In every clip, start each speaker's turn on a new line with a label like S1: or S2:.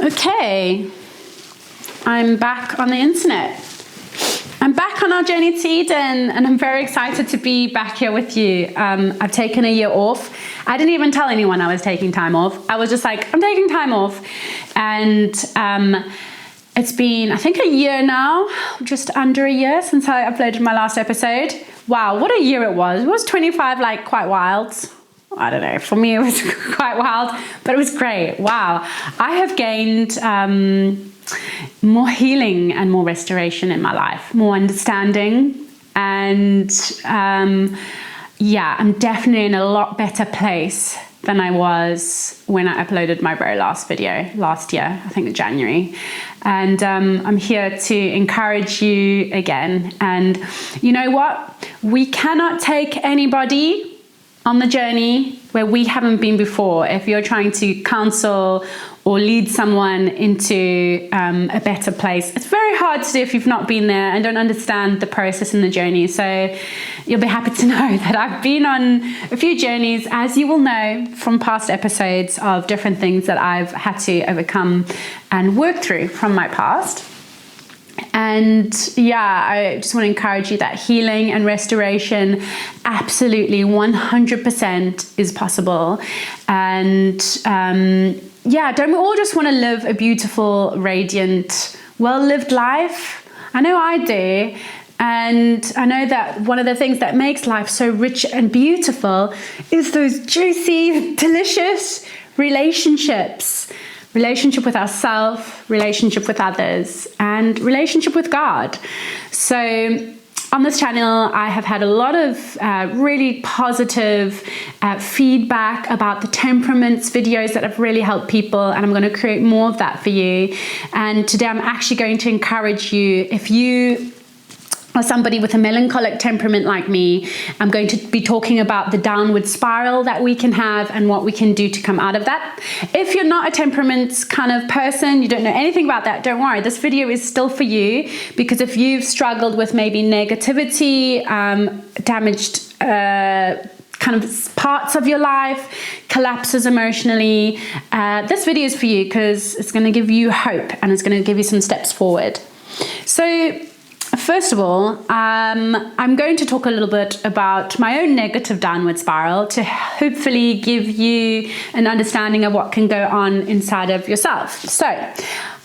S1: Okay, I'm back on the internet. I'm back on our journey to Eden, and I'm very excited to be back here with you. I've taken a year off. I didn't even tell anyone I was taking time off. I was just like, I'm taking time off. And it's been, I think, a year now, just under a year since I uploaded my last episode. Wow, what a year it was. It was 25, like, quite wild. I don't know, for me it was quite wild, but it was great. Wow. I have gained more healing and more restoration in my life, more understanding, and I'm definitely in a lot better place than I was when I uploaded my very last video last year, I think in January. And I'm here to encourage you again. And you know what? We cannot take anybody on the journey where we haven't been before. If you're trying to counsel or lead someone into a better place, it's very hard to do if you've not been there and don't understand the process and the journey. So you'll be happy to know that I've been on a few journeys, as you will know from past episodes, of different things that I've had to overcome and work through from my past. And I just want to encourage you that healing and restoration absolutely 100% is possible. And don't we all just want to live a beautiful, radiant, well-lived life? I know I do. And I know that one of the things that makes life so rich and beautiful is those juicy, delicious relationships. Relationship with ourselves, relationship with others, and relationship with God. So on this channel, I have had a lot of really positive feedback about the temperaments videos that have really helped people, and I'm going to create more of that for you. And today I'm actually going to encourage you, if you or somebody with a melancholic temperament like me, I'm going to be talking about the downward spiral that we can have and what we can do to come out of that. If you're not a temperament kind of person, you don't know anything about that, don't worry. This video is still for you, because if you've struggled with maybe negativity, damaged kind of parts of your life, collapses emotionally, this video is for you, because it's going to give you hope and it's going to give you some steps forward. So first of all, I'm going to talk a little bit about my own negative downward spiral to hopefully give you an understanding of what can go on inside of yourself. So,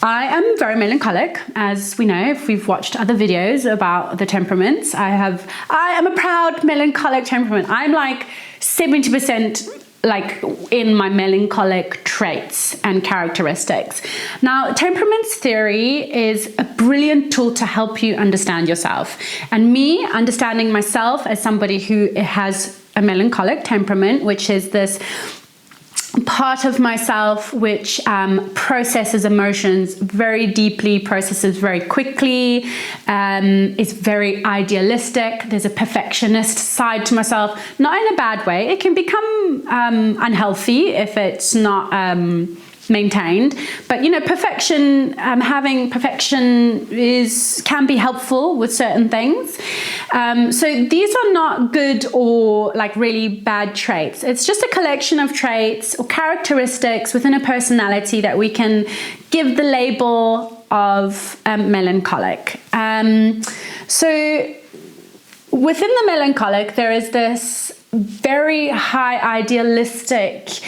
S1: I am very melancholic, as we know if we've watched other videos about the temperaments. I am a proud melancholic temperament. I'm like 70% like in my melancholic traits and characteristics. Now, temperaments theory is a brilliant tool to help you understand yourself. And me understanding myself as somebody who has a melancholic temperament, which is this part of myself which processes emotions very deeply, processes very quickly, is very idealistic. There's a perfectionist side to myself, not in a bad way. It can become unhealthy if it's not maintained, but perfection, having perfection can be helpful with certain things. So these are not good or like really bad traits. It's just a collection of traits or characteristics within a personality that we can give the label of melancholic. So within the melancholic, there is this very high idealistic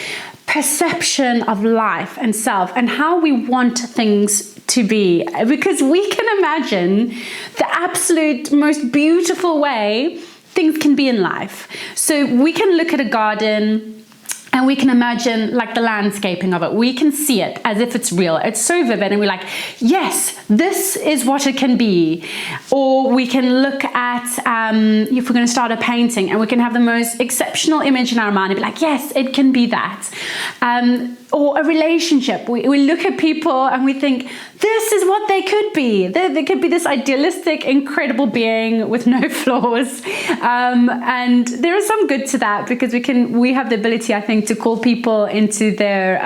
S1: perception of life and self and how we want things to be, because we can imagine the absolute most beautiful way things can be in life. So we can look at a garden and we can imagine like the landscaping of it. We can see it as if it's real. It's so vivid and we're like, yes, this is what it can be. Or we can look at, if we're going to start a painting, and we can have the most exceptional image in our mind and be like, yes, it can be that. Or a relationship. We look at people and we think, this is what they could be. They could be this idealistic, incredible being with no flaws. And there is some good to that, because we have the ability, I think, to call people into their,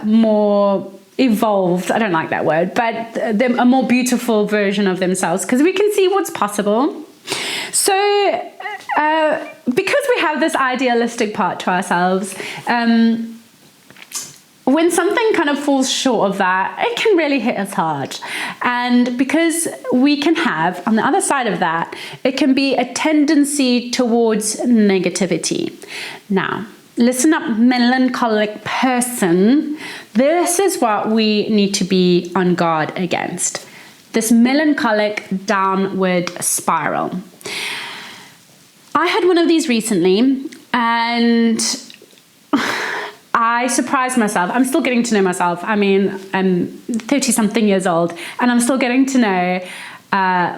S1: more evolved, I don't like that word, but a more beautiful version of themselves, because we can see what's possible. So, because we have this idealistic part to ourselves, when something kind of falls short of that, it can really hit us hard. And because we can have, on the other side of that, it can be a tendency towards negativity. Now, listen up, melancholic person. This is what we need to be on guard against. This melancholic downward spiral. I had one of these recently, and I surprised myself. I'm still getting to know myself. I mean, I'm 30-something years old, and I'm still getting to know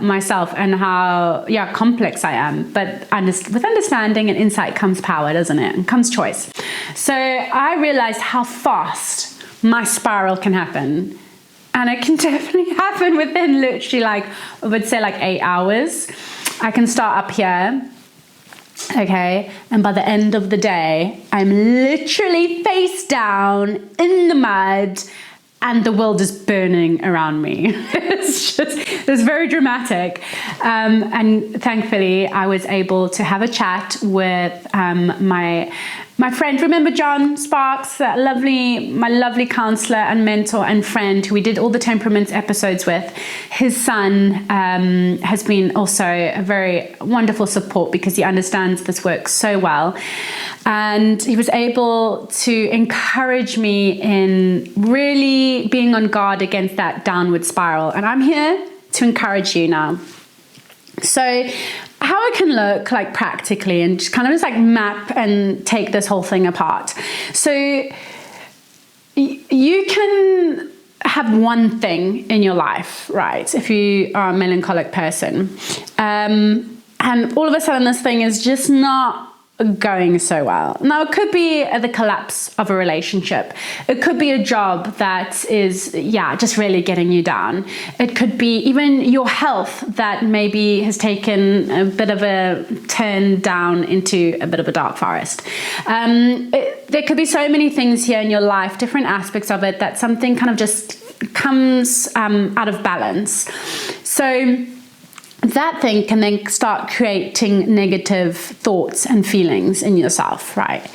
S1: myself and how complex I am. But with understanding and insight comes power, doesn't it? And comes choice. So I realized how fast my spiral can happen. And it can definitely happen within literally I would say 8 hours. I can start up here. Okay, and by the end of the day, I'm literally face down in the mud and the world is burning around me. It's very dramatic. And thankfully, I was able to have a chat with my friend. Remember John Sparks, my lovely counselor and mentor and friend who we did all the temperaments episodes with. His son has been also a very wonderful support because he understands this work so well. And he was able to encourage me in really being on guard against that downward spiral. And I'm here to encourage you now. So how it can look practically, and just kind of map and take this whole thing apart. So you can have one thing in your life, right? If you are a melancholic person, and all of a sudden this thing is just not going so well. Now, it could be the collapse of a relationship. It could be a job that is, just really getting you down. It could be even your health that maybe has taken a bit of a turn down into a bit of a dark forest. There could be so many things here in your life, different aspects of it, that something kind of just comes out of balance. So that thing can then start creating negative thoughts and feelings in yourself, right?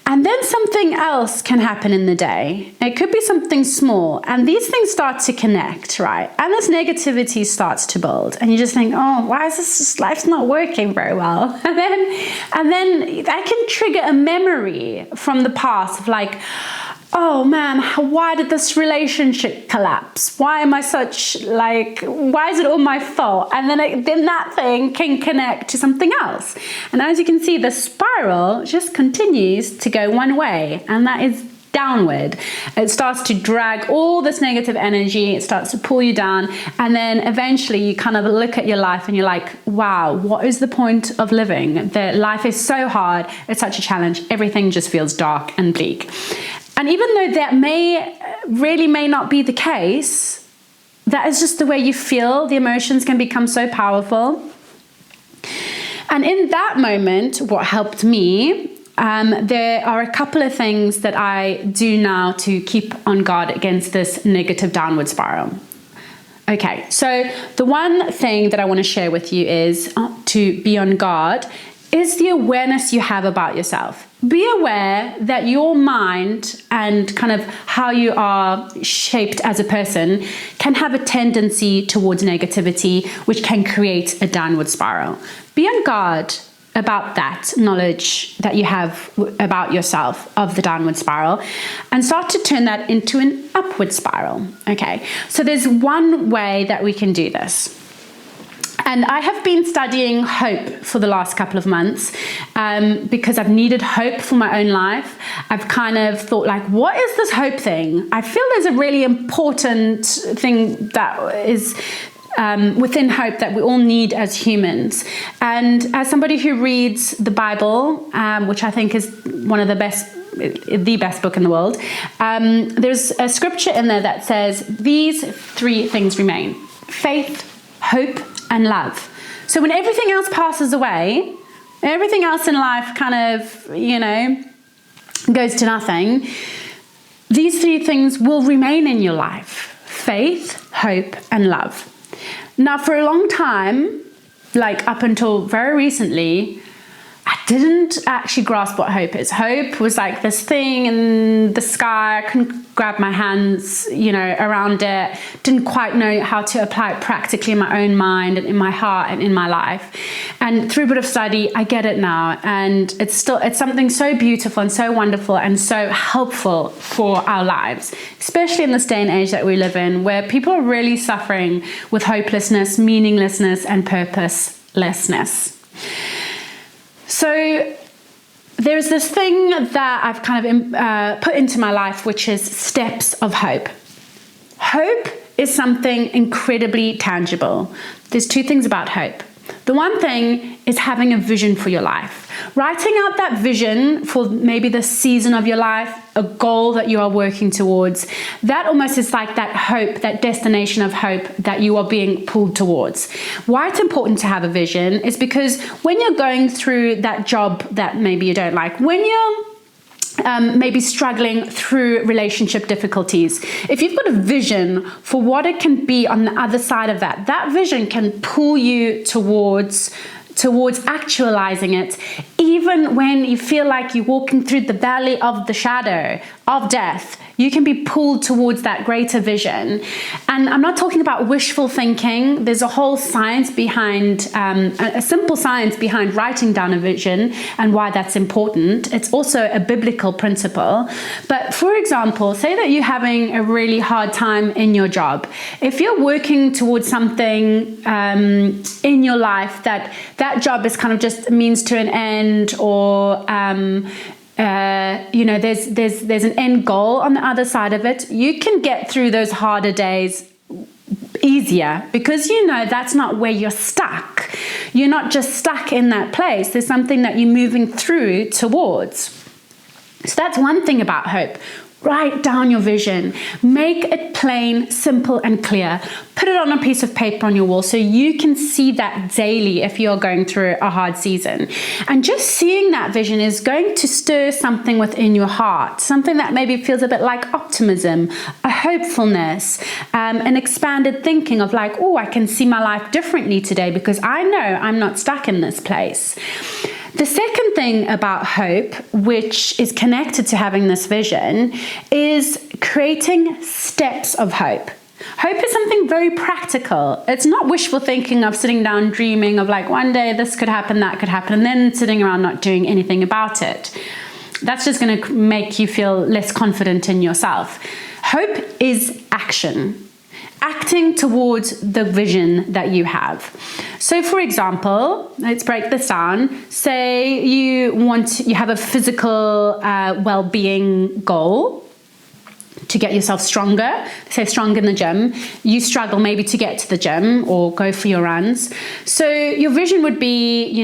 S1: And then something else can happen in the day. It could be something small, and these things start to connect, right? And this negativity starts to build, and you just think, oh, why is this life's not working very well? And then that can trigger a memory from the past of oh man, why did this relationship collapse? Why am I why is it all my fault? And then that thing can connect to something else. And as you can see, the spiral just continues to go one way, and that is downward. It starts to drag all this negative energy, it starts to pull you down, and then eventually you kind of look at your life and you're like, wow, what is the point of living? Life is so hard, it's such a challenge, everything just feels dark and bleak. And even though that may not be the case, that is just the way you feel. The emotions can become so powerful. And in that moment, what helped me, there are a couple of things that I do now to keep on guard against this negative downward spiral. Okay, so the one thing that I want to share with you is to be on guard is the awareness you have about yourself. Be aware that your mind and kind of how you are shaped as a person can have a tendency towards negativity, which can create a downward spiral. Be on guard about that knowledge that you have about yourself of the downward spiral, and start to turn that into an upward spiral. Okay, so there's one way that we can do this. And I have been studying hope for the last couple of months because I've needed hope for my own life. I've kind of thought what is this hope thing? I feel there's a really important thing that is within hope that we all need as humans. And as somebody who reads the Bible, which I think is one of the best book in the world, there's a scripture in there that says these three things remain: faith, hope, and love. So when everything else passes away, everything else in life kind of, goes to nothing, these three things will remain in your life: faith, hope, and love. Now, for a long time, up until very recently, I didn't actually grasp what hope is. Hope was like this thing in the sky. I couldn't grab my hands, around it. Didn't quite know how to apply it practically in my own mind and in my heart and in my life. And through a bit of study, I get it now. And it's something so beautiful and so wonderful and so helpful for our lives, especially in this day and age that we live in, where people are really suffering with hopelessness, meaninglessness, and purposelessness. So there's this thing that I've kind of put into my life, which is steps of hope. Hope is something incredibly tangible. There's two things about hope. The one thing is having a vision for your life. Writing out that vision for maybe the season of your life, a goal that you are working towards. That almost is like that hope, that destination of hope that you are being pulled towards. Why it's important to have a vision is because when you're going through that job that maybe you don't like, when you're maybe struggling through relationship difficulties, if you've got a vision for what it can be on the other side of that, that vision can pull you towards actualizing it, even when you feel like you're walking through the valley of the shadow of death. You can be pulled towards that greater vision. And I'm not talking about wishful thinking. There's a whole science behind, a simple science behind writing down a vision and why that's important. It's also a biblical principle. But for example, say that you're having a really hard time in your job. If you're working towards something in your life that job is kind of just a means to an end, or there's an end goal on the other side of it, you can get through those harder days easier because that's not where you're stuck. You're not just stuck in that place. There's something that you're moving through towards. So that's one thing about hope. Write down your vision. Make it plain, simple, and clear. Put it on a piece of paper on your wall so you can see that daily if you're going through a hard season. And just seeing that vision is going to stir something within your heart, something that maybe feels a bit like optimism, a hopefulness, an expanded thinking of like, oh, I can see my life differently today because I know I'm not stuck in this place. The second thing about hope, which is connected to having this vision, is creating steps of hope. Hope is something very practical. It's not wishful thinking of sitting down dreaming of like one day this could happen, that could happen, and then sitting around not doing anything about it. That's just going to make you feel less confident in yourself. Hope is action. Acting towards the vision that you have. So for example, let's break this down. Say you have a physical well-being goal to get yourself stronger, say stronger in the gym. You struggle maybe to get to the gym or go for your runs. So your vision would be,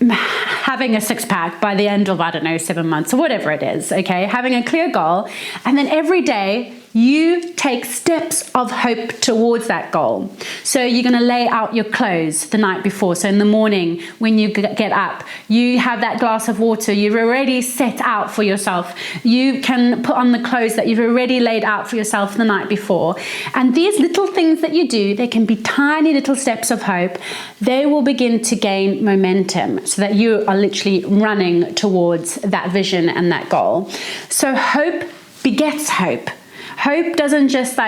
S1: having a six-pack by the end of, 7 months or whatever it is, okay? Having a clear goal. And then every day, you take steps of hope towards that goal. So you're going to lay out your clothes the night before. So in the morning, when you get up, you have that glass of water you've already set out for yourself. You can put on the clothes that you've already laid out for yourself the night before. And these little things that you do, they can be tiny little steps of hope. They will begin to gain momentum so that you are literally running towards that vision and that goal. So hope begets hope. Hope doesn't just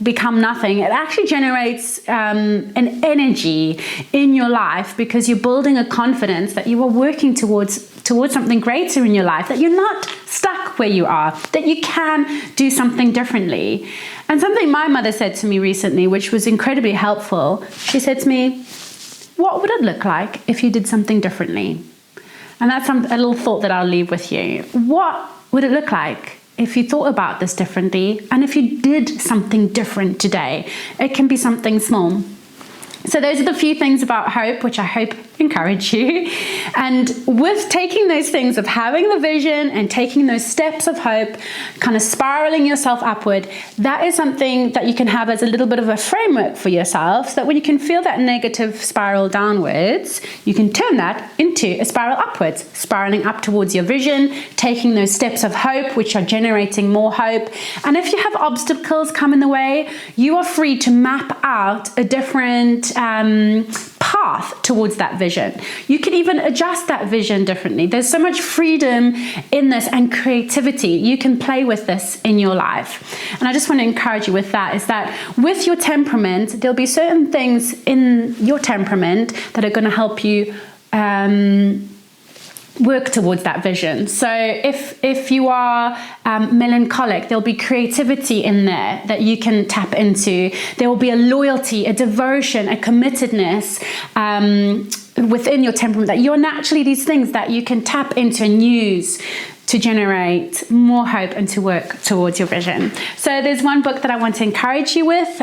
S1: become nothing. It actually generates an energy in your life because you're building a confidence that you are working towards something greater in your life, that you're not stuck where you are, that you can do something differently. And something my mother said to me recently, which was incredibly helpful, she said to me, what would it look like if you did something differently? And that's a little thought that I'll leave with you. What would it look like if you thought about this differently, and if you did something different today? It can be something small. So those are the few things about hope, which I hope encourage you. And with taking those things of having the vision and taking those steps of hope, kind of spiraling yourself upward, that is something that you can have as a little bit of a framework for yourself, so that when you can feel that negative spiral downwards, you can turn that into a spiral upwards, spiraling up towards your vision, taking those steps of hope, which are generating more hope. And if you have obstacles come in the way, you are free to map out a different path towards that vision. vision. You can even adjust that vision differently. There's so much freedom in this and creativity. You can play with this in your life. And I just want to encourage you with that, is that with your temperament, there'll be certain things in your temperament that are going to help you work towards that vision. So if you are melancholic, there'll be creativity in there that you can tap into. There will be a loyalty, a devotion, a committedness within your temperament, that you're naturally these things that you can tap into and use to generate more hope and to work towards your vision. So there's one book that I want to encourage you with.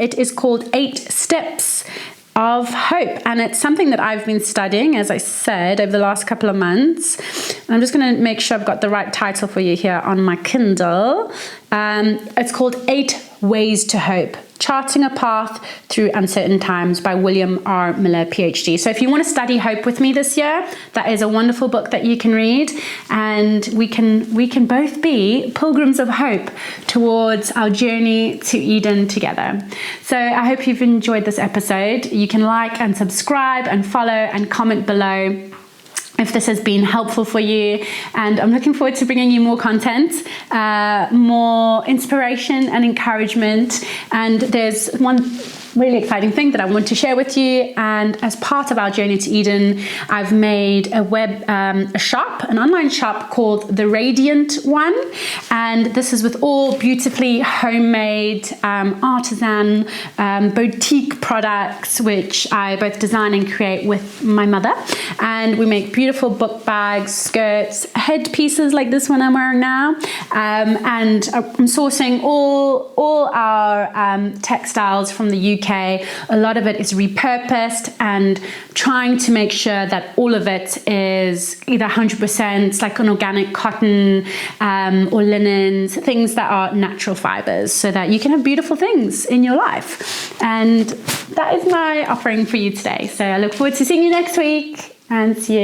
S1: It is called 8 Steps of Hope, and it's something that I've been studying, as I said, over the last couple of months. And I'm just going to make sure I've got the right title for you here on my Kindle. It's called 8 Ways to Hope: Charting a Path Through Uncertain Times by William R. Miller, PhD. So if you want to study hope with me this year, that is a wonderful book that you can read, and we can both be pilgrims of hope towards our journey to Eden together. So I hope you've enjoyed this episode. You can like and subscribe and follow and comment below if this has been helpful for you, and I'm looking forward to bringing you more content, more inspiration and encouragement. And there's one really exciting thing that I want to share with you, and as part of our journey to Eden, I've made a shop, an online shop called The Radiant One, and this is with all beautifully homemade artisan boutique products, which I both design and create with my mother. And we make beautiful book bags, skirts, headpieces like this one I'm wearing now, and I'm sourcing all our textiles from the UK. A lot of it is repurposed, and trying to make sure that all of it is either 100% like an organic cotton or linens, things that are natural fibers, so that you can have beautiful things in your life. And that is my offering for you today. So I look forward to seeing you next week, and see you